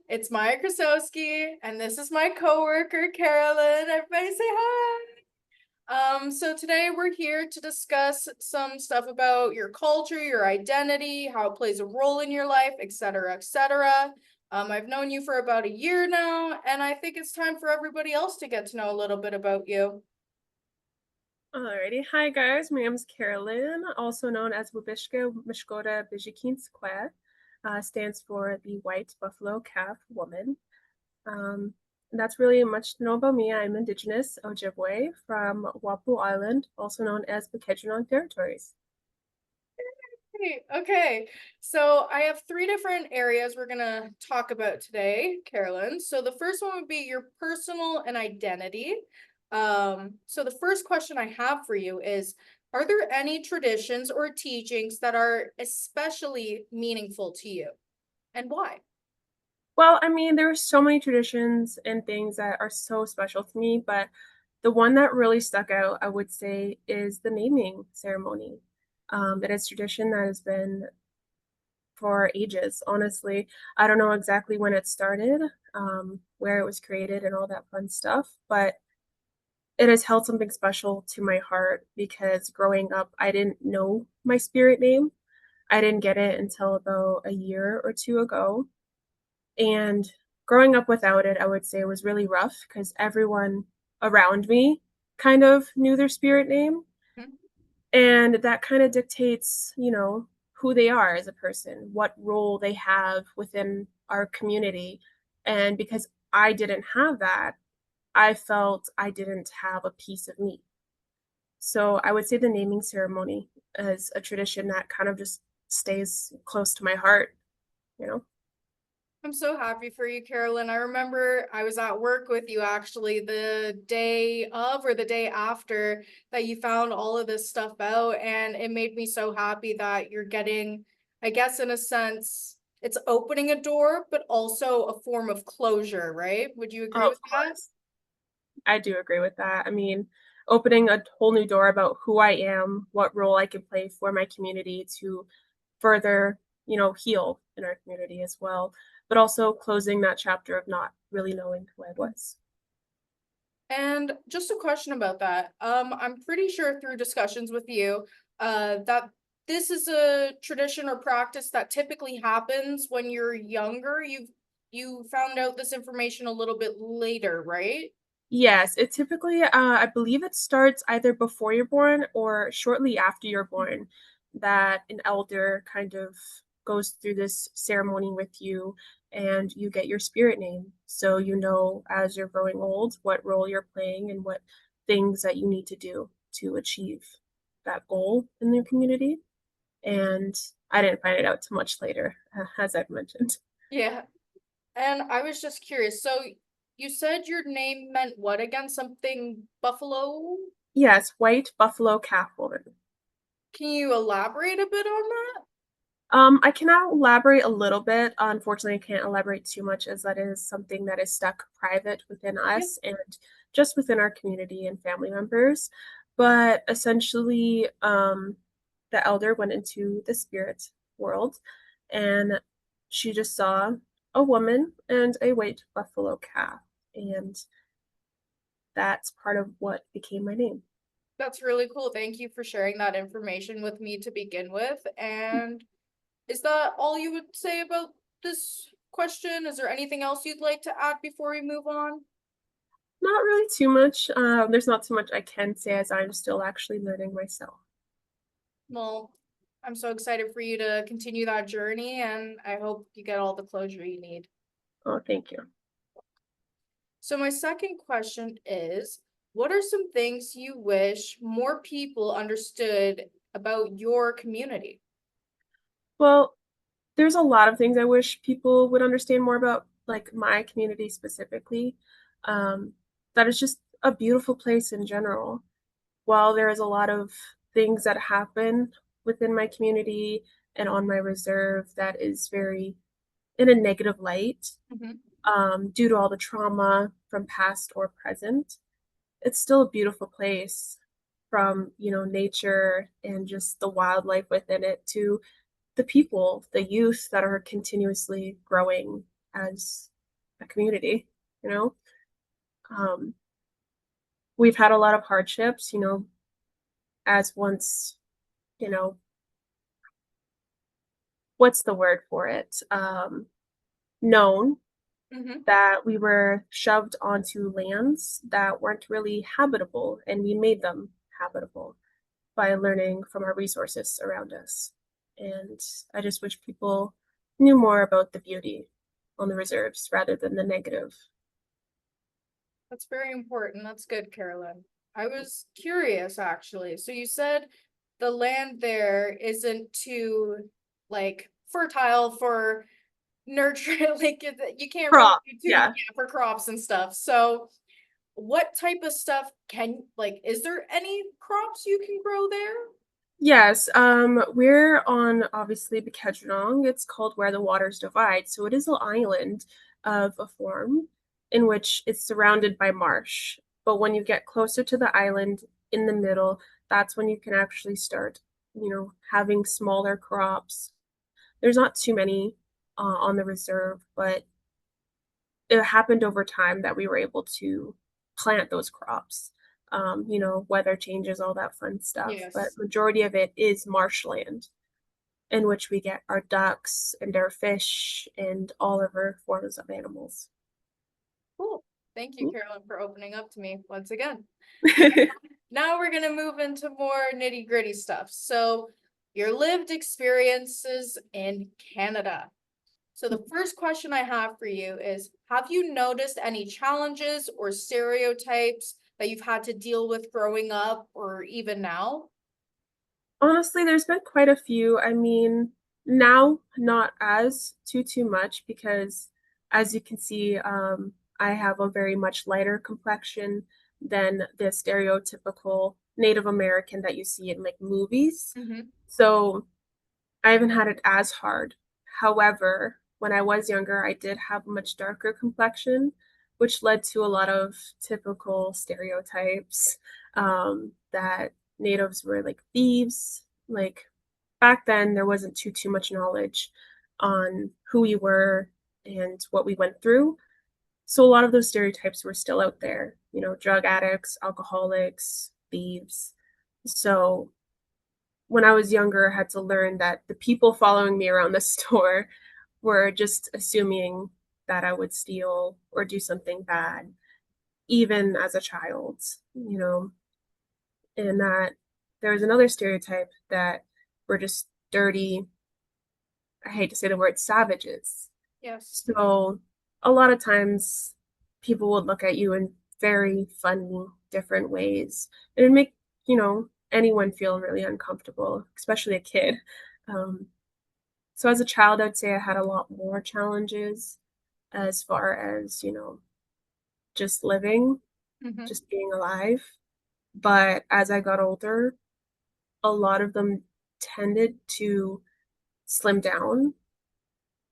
It's Maya Krassowski, and this is my coworker, Carolyn. Everybody say hi. So today we're here to discuss some stuff about your culture, your identity, how it plays a role in your life, etc., etc. I've known you for about a year now, and I think it's time for everybody else to get to know a little bit about you. Alrighty. Hi guys, my name is Carolyn, also known as Wabishka Mishkoda Bijikinskwe. Stands for the White Buffalo Calf Woman. And that's really much to know about me. I'm Indigenous Ojibwe from Wapu Island, also known as the Kedronong Territories. Hey, okay, so I have three different areas we're gonna talk about today, Carolyn. So the first one would be your personal and identity. So the first question I have for you is, are there any traditions or teachings that are especially meaningful to you, and why? Well, I mean, there are so many traditions and things that are so special to me, but the one that really stuck out, I would say, is the naming ceremony. It is tradition that has been for ages, honestly. I don't know exactly when it started, where it was created, and all that fun stuff, but it has held something special to my heart because growing up, I didn't know my spirit name. I didn't get it until about a year or two ago. And growing up without it, I would say was really rough because everyone around me kind of knew their spirit name. Mhm. And that kind of dictates, who they are as a person, what role they have within our community. And because I didn't have that, I felt I didn't have a piece of me. So I would say the naming ceremony is a tradition that kind of just stays close to my heart, you know? I'm so happy for you, Carolyn. I remember I was at work with you actually the day of or the day after that you found all of this stuff out, and it made me so happy that you're getting, I guess, in a sense, it's opening a door, but also a form of closure, right? Would you agree Of with that? course. I do agree with that. I mean, opening a whole new door about who I am, what role I can play for my community to further, heal in our community as well, but also closing that chapter of not really knowing who I was. And just a question about that. I'm pretty sure through discussions with you, that this is a tradition or practice that typically happens when you're younger. You found out this information a little bit later, right? Yes, it typically, I believe it starts either before you're born or shortly after you're born, that an elder kind of goes through this ceremony with you and you get your spirit name. So you know as you're growing old what role you're playing and what things that you need to do to achieve that goal in your community. And I didn't find it out too much later, as I've mentioned. Yeah. And I was just curious. So you said your name meant what again? Something buffalo? Yes, white buffalo calf woman. Can you elaborate a bit on that? I can elaborate a little bit. Unfortunately, I can't elaborate too much as that is something that is stuck private within Yeah. us and just within our community and family members. But essentially, the elder went into the spirit world and she just saw a woman and a white buffalo calf. And that's part of what became my name. That's really cool. Thank you for sharing that information with me to begin with. And is that all you would say about this question? Is there anything else you'd like to add before we move on? Not really too much. There's not too much I can say as I'm still actually learning myself. Well, I'm so excited for you to continue that journey, and I hope you get all the closure you need. Oh, thank you. So, my second question is, what are some things you wish more people understood about your community? Well, there's a lot of things I wish people would understand more about, like my community specifically. Um, that is just a beautiful place in general. While there is a lot of things that happen within my community and on my reserve that is very in a negative light, Mhm. due to all the trauma from past or present, it's still a beautiful place from, nature and just the wildlife within it to the people, the youth that are continuously growing as a community, you know. Um, we've had a lot of hardships, as once, you know, what's the word for it? Known Mm-hmm. that we were shoved onto lands that weren't really habitable, and we made them habitable by learning from our resources around us. And I just wish people knew more about the beauty on the reserves rather than the negative. That's very important. That's good, Carolyn. I was curious actually. So you said the land there isn't too like fertile for nurture, like you can't really Crop, do too, yeah. yeah, for crops and stuff. So what type of stuff like, is there any crops you can grow there? Yes, we're on obviously Bukidnon. It's called Where the Waters Divide. So it is an island of a form in which it's surrounded by marsh. But when you get closer to the island in the middle, that's when you can actually start, having smaller crops. There's not too many on the reserve, but it happened over time that we were able to plant those crops. Weather changes, all that fun stuff. But Yes. majority of it is marshland in which we get our ducks and our fish and all of our forms of animals. Cool. Thank you, Carolyn, for opening up to me once again. Mhm. Now we're gonna move into more nitty-gritty stuff. So your lived experiences in Canada. So the first question I have for you is, have you noticed any challenges or stereotypes that you've had to deal with growing up or even now? Honestly, there's been quite a few. I mean, now not as too much because as you can see, I have a very much lighter complexion than the stereotypical Native American that you see in like movies. Mm-hmm. So I haven't had it as hard. However, when I was younger, I did have a much darker complexion, which led to a lot of typical stereotypes that natives were like thieves. Like back then, there wasn't too much knowledge on who we were and what we went through. So a lot of those stereotypes were still out there, drug addicts, alcoholics, thieves. So when I was younger, I had to learn that the people following me around the store were just assuming that I would steal or do something bad, even as a child, and that there was another stereotype that we're just dirty, I hate to say the word savages. Yes. So a lot of times people would look at you in very funny, different ways. It would make, anyone feel really uncomfortable, especially a kid. Um, so as a child, I'd say I had a lot more challenges as far as, just living, Mm-hmm. just being alive. But as I got older, a lot of them tended to slim down.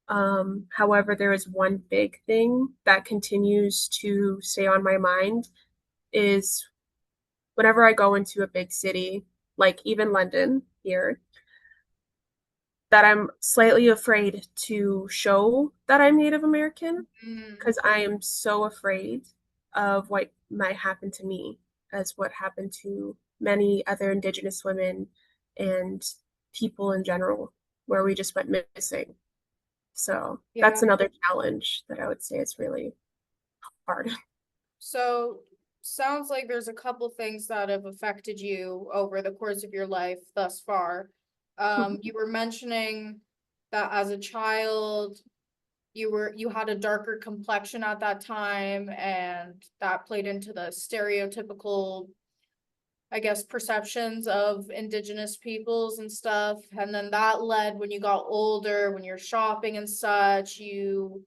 However, there is one big thing that continues to stay on my mind is whenever I go into a big city, like even London here, that I'm slightly afraid to show that I'm Native American Mm, because I am so afraid of what might happen to me as what happened to many other Indigenous women and people in general, where we just went missing. So yeah. that's another challenge that I would say is really hard. So sounds like there's a couple things that have affected you over the course of your life thus far. You were mentioning that as a child, you had a darker complexion at that time, and that played into the stereotypical, I guess, perceptions of indigenous peoples and stuff. And then that led, when you got older, when you're shopping and such, you,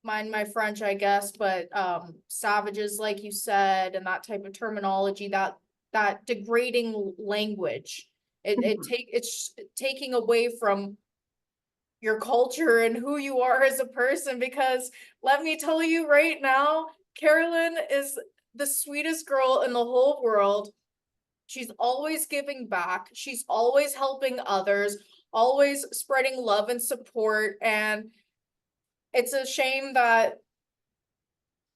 mind my French, I guess, but savages, like you said, and that type of terminology, that degrading language. It's taking away from your culture and who you are as a person, because let me tell you right now, Carolyn is the sweetest girl in the whole world. She's always giving back. She's always helping others, always spreading love and support. And it's a shame that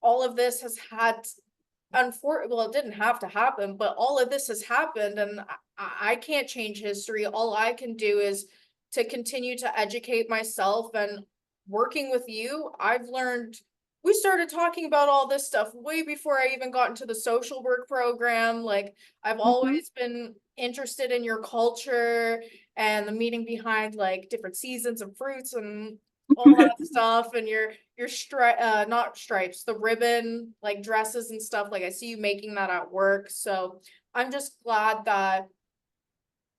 all of this has had well, it didn't have to happen, but all of this has happened, and I can't change history. All I can do is to continue to educate myself, and working with you, I've learned we started talking about all this stuff way before I even got into the social work program. Like, I've Mhm. always been interested in your culture and the meaning behind like different seasons and fruits and all that stuff, and your not stripes, the ribbon like dresses and stuff. Like, I see you making that at work. So I'm just glad that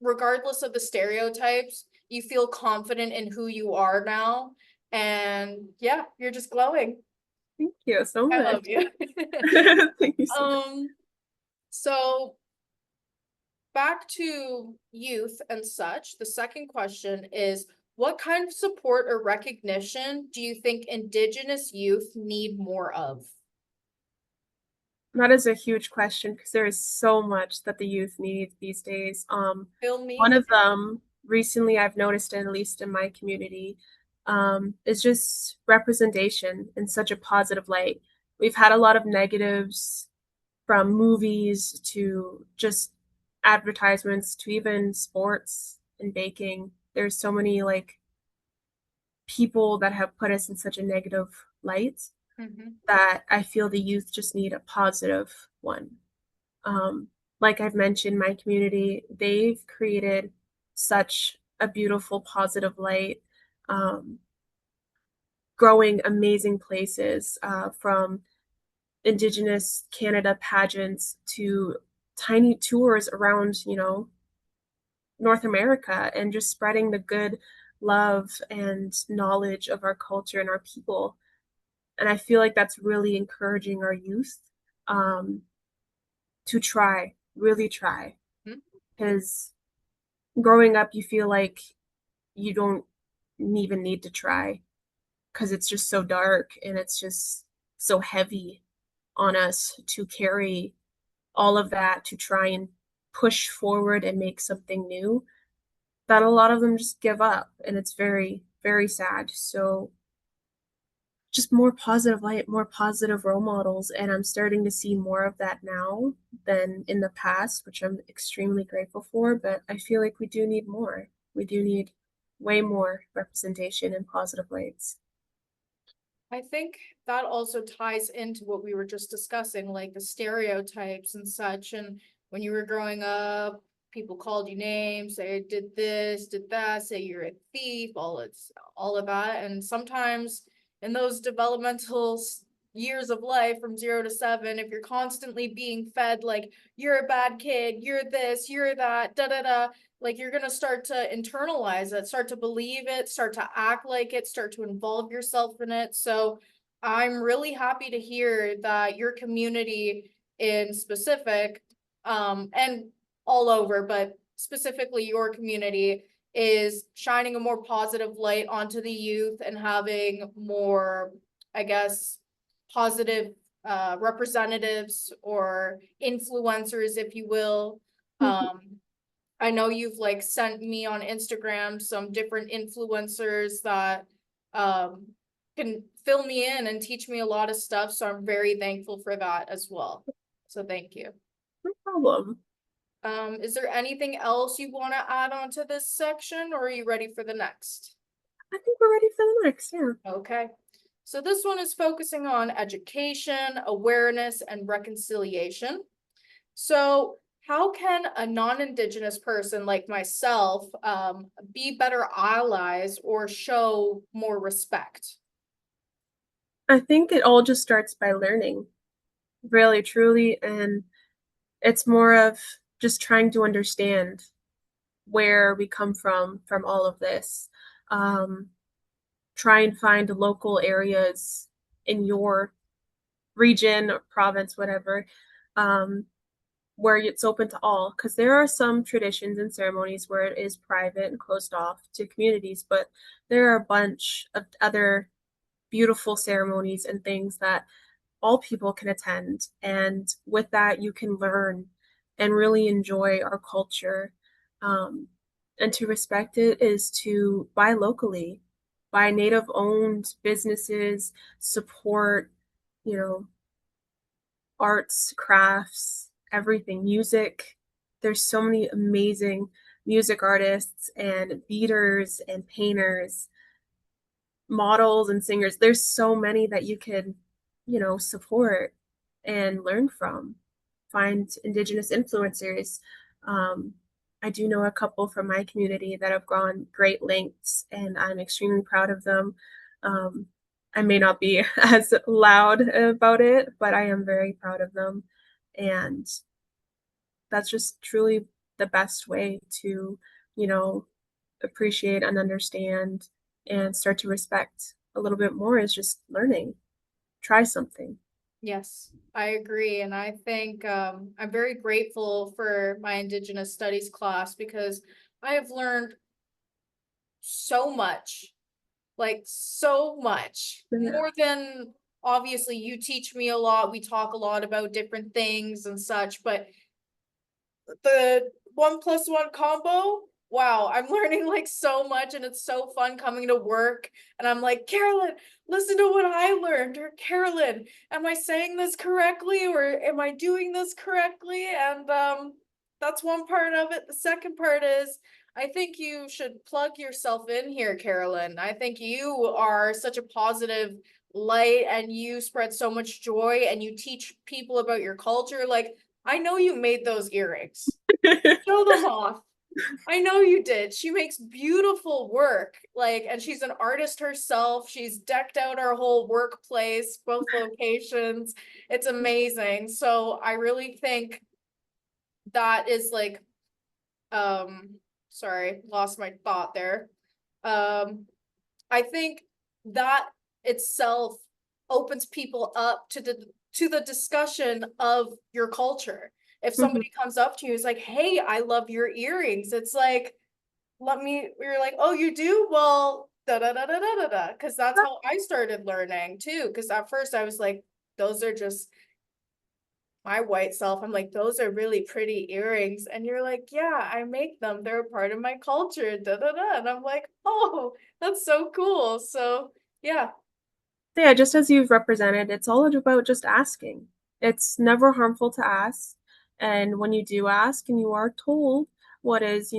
regardless of the stereotypes, you feel confident in who you are now. And yeah, you're just glowing. Thank you so I love much. you. Thank you so much. um so back to youth and such, the second question is, what kind of support or recognition do you think Indigenous youth need more of? That is a huge question because there is so much that the youth need these days. Fill me One in. of them recently I've noticed, at least in my community, is just representation in such a positive light. We've had a lot of negatives from movies to just advertisements to even sports and baking. There's so many like people that have put us in such a negative light Mhm. that I feel the youth just need a positive one. Um, like I've mentioned, my community, they've created such a beautiful, positive light, um, growing amazing places from Indigenous Canada pageants to tiny tours around, North America and just spreading the good love and knowledge of our culture and our people. And I feel like that's really encouraging our youth um, to try, really try, Mhm. because growing up, you feel like you don't even need to try because it's just so dark and it's just so heavy on us to carry all of that to try and push forward and make something new that a lot of them just give up. And it's very, very sad. So just more positive light, more positive role models. And I'm starting to see more of that now than in the past, which I'm extremely grateful for. But I feel like we do need more. We do need way more representation and positive lights. I think that also ties into what we were just discussing, like the stereotypes and such. And when you were growing up, people called you names, say did this, did that, say you're a thief, all of that. And sometimes in those developmental years of life from 0 to 7, if you're constantly being fed like you're a bad kid, you're this, you're that, da da da, like you're gonna start to internalize it, start to believe it, start to act like it, start to involve yourself in it. So I'm really happy to hear that your community in specific, and all over, but specifically your community is shining a more positive light onto the youth and having more, I guess, positive representatives or influencers, if you will. Mhm. I know you've like sent me on Instagram some different influencers that um can fill me in and teach me a lot of stuff. So I'm very thankful for that as well. So thank you. No problem. Is there anything else you want to add on to this section, or are you ready for the next? I think we're ready for the next. Yeah. Okay. So this one is focusing on education, awareness, and reconciliation. So how can a non-Indigenous person like myself be better allies or show more respect? I think it all just starts by learning, really, truly. And it's more of just trying to understand where we come from all of this. Um, Try and find local areas in your region or province, whatever, um, where it's open to all. Because there are some traditions and ceremonies where it is private and closed off to communities, but there are a bunch of other beautiful ceremonies and things that all people can attend. And with that, you can learn and really enjoy our culture. Um, and to respect it is to buy locally, buy native owned businesses, support, arts, crafts, everything, music. There's so many amazing music artists and beaters and painters, models and singers. There's so many that you could, support and learn from. Find indigenous influencers. Um, I do know a couple from my community that have gone great lengths, and I'm extremely proud of them. Um, I may not be as loud about it, but I am very proud of them. And that's just truly the best way to, you know, appreciate and understand and start to respect a little bit more is just learning. Try something. Yes, I agree. And I think I'm very grateful for my Indigenous Studies class because I have learned so much, like so much, Yeah. more than obviously you teach me a lot. We talk a lot about different things and such, but the 1+1 combo, wow, I'm learning like so much and it's so fun coming to work. And I'm like, Carolyn, listen to what I learned. Or Carolyn, am I saying this correctly? Or am I doing this correctly? And that's one part of it. The second part is I think you should plug yourself in here, Carolyn. I think you are such a positive light and you spread so much joy and you teach people about your culture. Like I know you made those earrings. Show them off. I know you did. She makes beautiful work. Like, and she's an artist herself. She's decked out our whole workplace, both locations. It's amazing. So I really think that is like, sorry, lost my thought there. Um, I think that itself opens people up to the discussion of your culture. If Mhm. somebody comes up to you, is like, "Hey, I love your earrings." It's like, let me. You're like, "Oh, you do? Well, da da da da da da da." Because that's how I started learning too. Because at first I was like, "Those are just my white self." I'm like, "Those are really pretty earrings," and you're like, "Yeah, I make them. They're a part of my culture." Da da da, and I'm like, "Oh, that's so cool." So yeah. Yeah, just as you've represented, it's all about just asking. It's never harmful to ask. And when you do ask and you are told what is,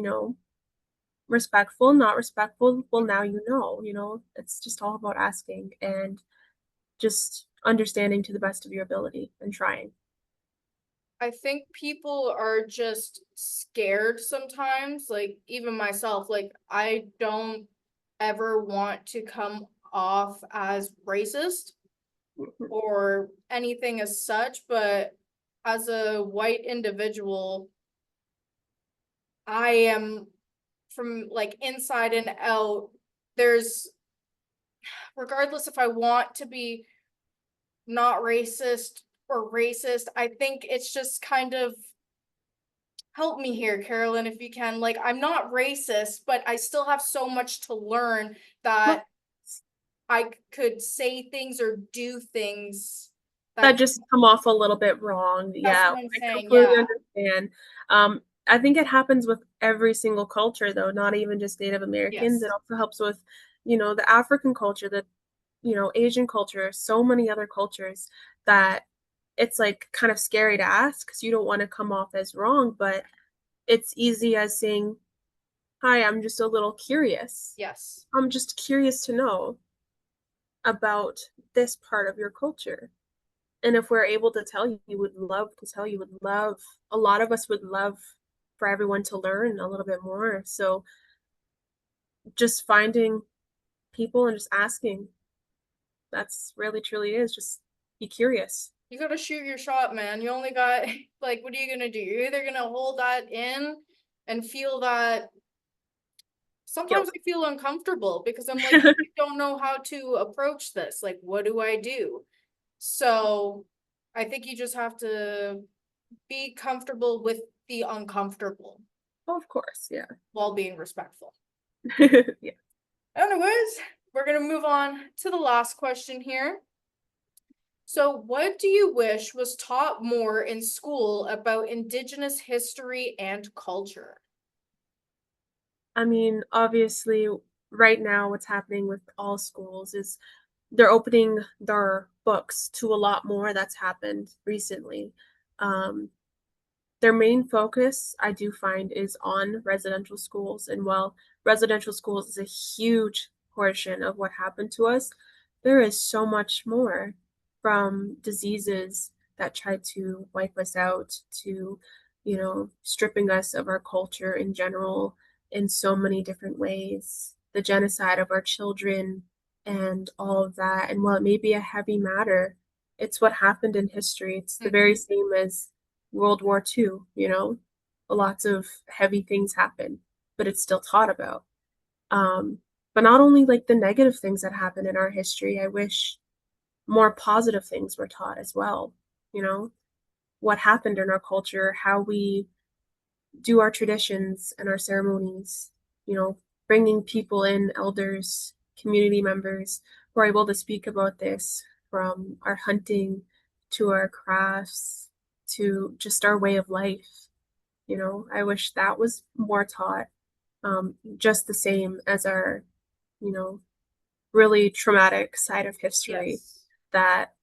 respectful, not respectful, well, now it's just all about asking and just understanding to the best of your ability and trying. I think people are just scared sometimes, like even myself, like I don't ever want to come off as racist Mhm. or anything as such, but as a white individual, I am from like inside and out. There's, regardless if I want to be not racist or racist, I think it's just kind of help me here, Carolyn, if you can. Like, I'm not racist, but I still have so much to learn Well, that I could say things or do things that that just come off a little bit wrong. that's Yeah, what I'm I saying. completely Yeah. understand. I think it happens with every single culture, though, not even just Native Americans. It Yes. also helps with, the African culture, the, Asian culture, so many other cultures that it's like kind of scary to ask because you don't want to come off as wrong, but it's easy as saying, "Hi, I'm just a little curious. Yes. I'm just curious to know about this part of your culture." And if we're able to tell you, would love to tell you, would love, a lot of us would love for everyone to learn a little bit more. So just finding people and just asking, that's really truly is just be curious. You gotta shoot your shot, man. You only got like, what are you gonna do? You're either gonna hold that in and feel that sometimes Guilt. I feel uncomfortable because I'm like, I don't know how to approach this. Like, what do I do? So I think you just have to be comfortable with the uncomfortable Of course, yeah. while being respectful. Yeah. Anyways, we're gonna move on to the last question here. So, what do you wish was taught more in school about Indigenous history and culture? I mean, obviously, right now, what's happening with all schools is they're opening their books to a lot more that's happened recently. Um, their main focus, I do find, is on residential schools. And while residential schools is a huge portion of what happened to us, there is so much more, from diseases that tried to wipe us out to, stripping us of our culture in general in so many different ways, the genocide of our children and all of that. And while it may be a heavy matter, it's what happened in history. It's the very Mhm. same as World War II, lots of heavy things happen, but it's still taught about. Um, but not only like the negative things that happen in our history, I wish more positive things were taught as well. You know, what happened in our culture, how we do our traditions and our ceremonies, bringing people in, elders, community members who are able to speak about this, from our hunting to our crafts to just our way of life. I wish that was more taught, just the same as our, you know, really traumatic side of history, Yes. that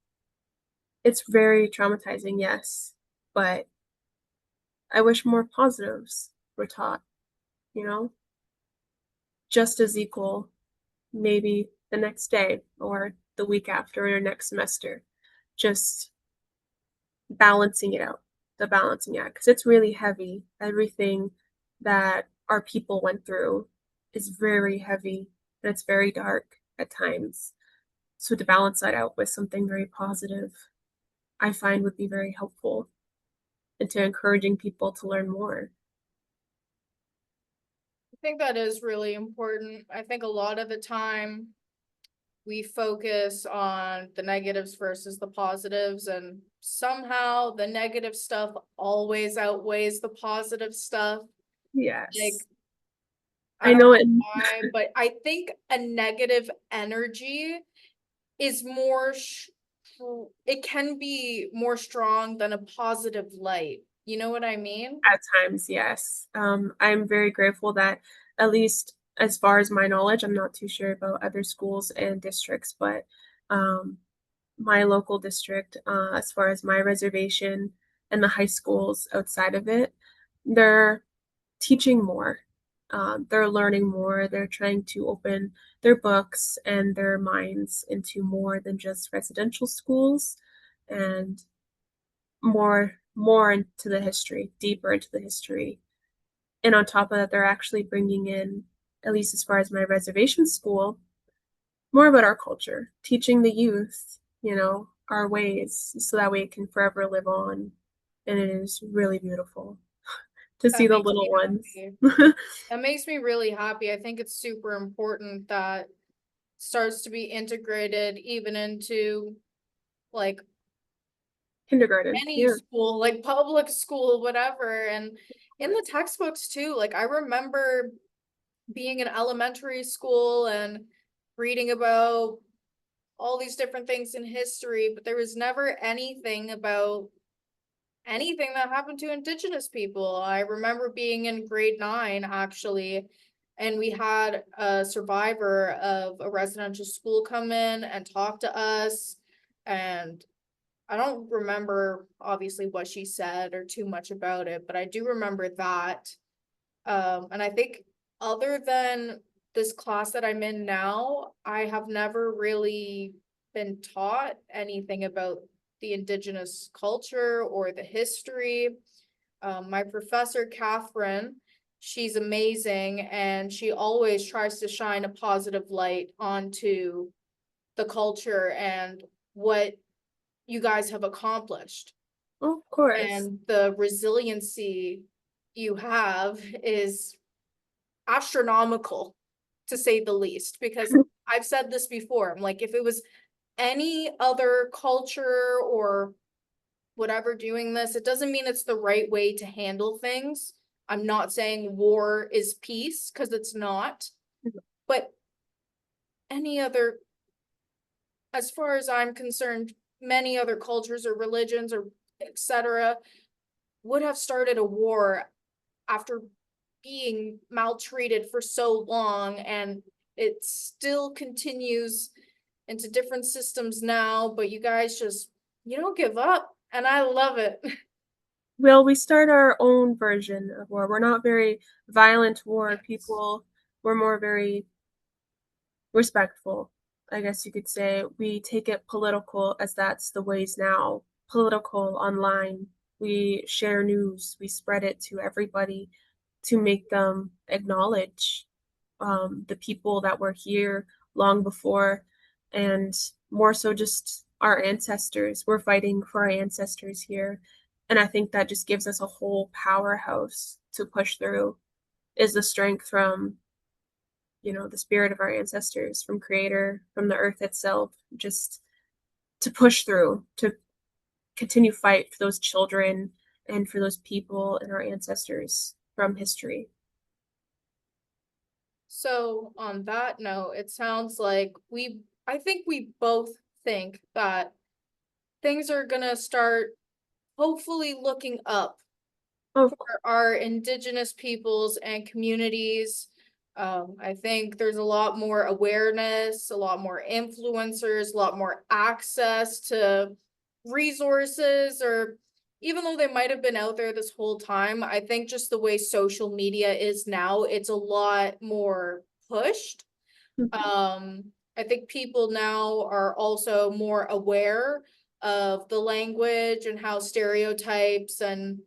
it's very traumatizing, yes, but I wish more positives were taught, you know, just as equal, maybe the next day or the week after or next semester, just balancing it out, the balancing act, because it's really heavy. Everything that our people went through is very heavy and it's very dark at times. So to balance that out with something very positive, I find would be very helpful into encouraging people to learn more. I think that is really important. I think a lot of the time we focus on the negatives versus the positives, and somehow the negative stuff always outweighs the positive stuff. Like, Yes. I I don't know know it. why, but I think a negative energy is it can be more strong than a positive light. You know what I mean? At times, yes. I'm very grateful that, at least as far as my knowledge, I'm not too sure about other schools and districts, but um, my local district, as far as my reservation and the high schools outside of it, they're teaching more. They're learning more. They're trying to open their books and their minds into more than just residential schools, and more into the history, deeper into the history. And on top of that, they're actually bringing in, at least as far as my reservation school, more about our culture, teaching the youth, our ways, so that way it can forever live on. And it is really beautiful to see That the makes little me ones. happy. That makes me really happy. I think it's super important that starts to be integrated even into like Kindergarten, any yeah. school, like public school, whatever. And in the textbooks too, like I remember being in elementary school and reading about all these different things in history, but there was never anything about anything that happened to Indigenous people. I remember being in grade 9 actually, and we had a survivor of a residential school come in and talk to us. And I don't remember obviously what she said or too much about it, but I do remember that. And I think other than this class that I'm in now, I have never really been taught anything about the Indigenous culture or the history. My professor, Catherine, she's amazing, and she always tries to shine a positive light onto the culture and what you guys have accomplished. Oh, of course. And the resiliency you have is astronomical, to say the least, because I've said this before. I'm like, if it was any other culture or whatever doing this, it doesn't mean it's the right way to handle things. I'm not saying war is peace, because it's not, but any other, as far as I'm concerned, many other cultures or religions or etc. would have started a war after being maltreated for so long, and it still continues into different systems now, but you guys just, you don't give up, and I love it. Well, we start our own version of war. We're not very violent war Yes. people. We're more very respectful, I guess you could say. We take it political as that's the ways now. Political online. We share news. We spread it to everybody to make them acknowledge the people that were here long before, and more so just our ancestors. We're fighting for our ancestors here. And I think that just gives us a whole powerhouse to push through is the strength from, the spirit of our ancestors, from Creator, from the earth itself, just to push through, to continue fight for those children and for those people and our ancestors from history. So on that note, it sounds like I think we both think that things are gonna start hopefully looking up Oh, for our indigenous peoples and communities. I think there's a lot more awareness, a lot more influencers, a lot more access to resources, or even though they might have been out there this whole time, I think just the way social media is now, it's a lot more pushed. mhm. I think people now are also more aware of the language and how stereotypes and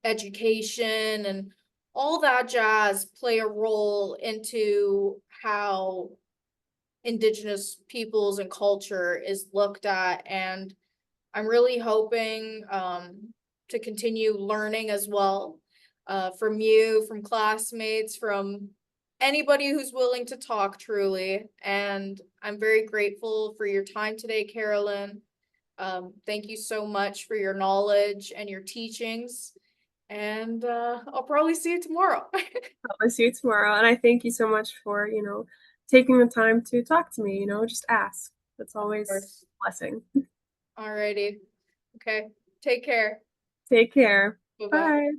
education and all that jazz play a role into how indigenous peoples and culture is looked at. And I'm really hoping to continue learning as well, from you, from classmates, from anybody who's willing to talk truly. And I'm very grateful for your time today, Carolyn. Thank you so much for your knowledge and your teachings. And I'll probably see you tomorrow. Of I'll see you tomorrow. And I thank you so much for, taking the time to talk to me, just ask. That's always course. a blessing. Alrighty. Okay. Take care. Take care. Bye bye. Bye.